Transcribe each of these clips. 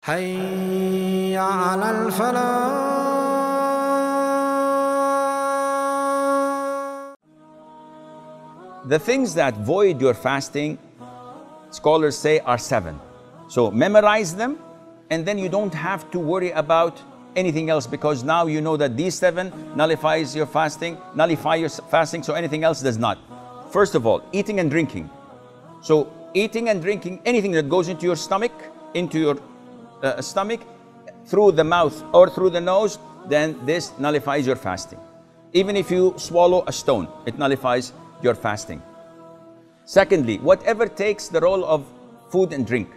حي على الفلاح. The things that void your fasting, scholars say, are 7. So memorize them, and then you don't have to worry about anything else, because now you know that these 7 nullifies your fasting, nullify your fasting, so anything else does not. First of all, eating and drinking. So eating and drinking, anything that goes into your stomach, through the mouth or through the nose, then this nullifies your fasting. Even if you swallow a stone, it nullifies your fasting. Secondly, whatever takes the role of food and drink,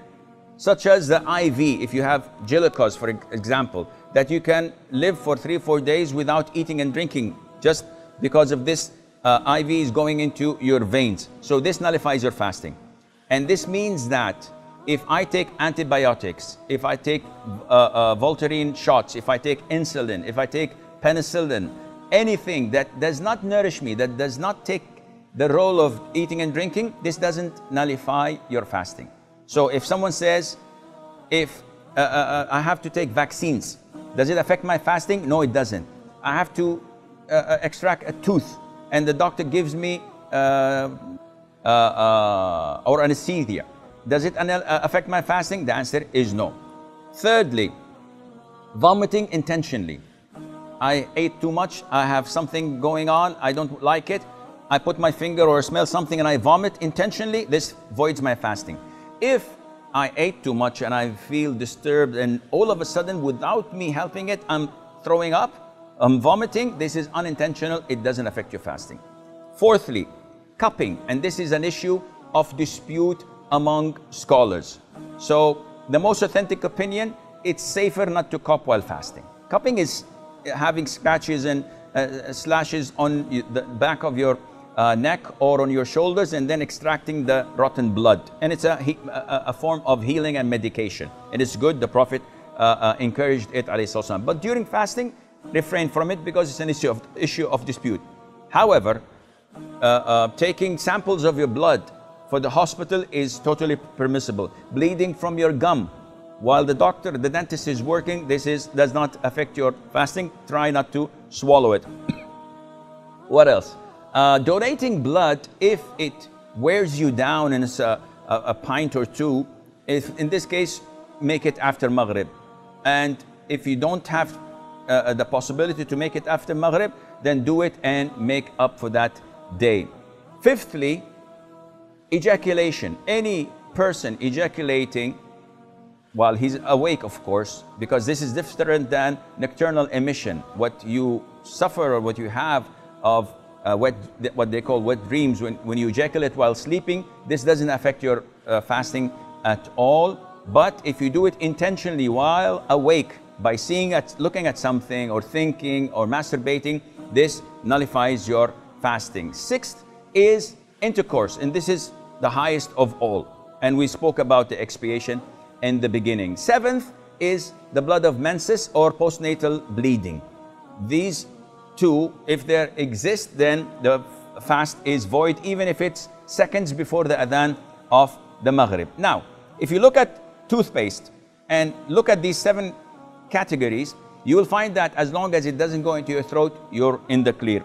such as the IV, if you have glucose, for example, that you can live for 3-4 days without eating and drinking, just because of this IV is going into your veins. So this nullifies your fasting. And this means that if I take antibiotics, if I take Voltaren shots, if I take insulin, if I take penicillin, anything that does not nourish me, that does not take the role of eating and drinking, this doesn't nullify your fasting. So if someone says, if I have to take vaccines, does it affect my fasting? No, it doesn't. I have to extract a tooth, and the doctor gives me or anesthesia. Does it affect my fasting? The answer is no. Thirdly, vomiting intentionally. I ate too much, I have something going on, I don't like it, I put my finger or smell something and I vomit intentionally, this voids my fasting. If I ate too much and I feel disturbed and all of a sudden, without me helping it, I'm throwing up, I'm vomiting, this is unintentional, it doesn't affect your fasting. Fourthly, cupping, and this is an issue of dispute among scholars. So the most authentic opinion, it's safer not to cup while fasting. Cupping is having scratches and slashes on the back of your neck or on your shoulders, and then extracting the rotten blood. And it's a form of healing and medication. And it's good, the Prophet encouraged it, alayhi salam. But during fasting, refrain from it, because it's an issue of dispute. However, taking samples of your blood for the hospital is totally permissible. Bleeding from your gum while the dentist is working, does not affect your fasting. Try not to swallow it. What else? Donating blood, if it wears you down and it's a pint or two, in this case, make it after Maghrib. And if you don't have the possibility to make it after Maghrib, then do it and make up for that day. Fifthly, ejaculation. Any person ejaculating while he's awake, of course, because this is different than nocturnal emission. What you suffer or what you have of what they call wet dreams, when you ejaculate while sleeping, this doesn't affect your fasting at all. But if you do it intentionally while awake, by looking at something or thinking or masturbating, this nullifies your fasting. Sixth is intercourse, and this is the highest of all. And we spoke about the expiation in the beginning. Seventh is the blood of menses or postnatal bleeding. These two, if they exist, then the fast is void, even if it's seconds before the adhan of the Maghrib. Now, if you look at toothpaste and look at these 7 categories, you will find that as long as it doesn't go into your throat, you're in the clear.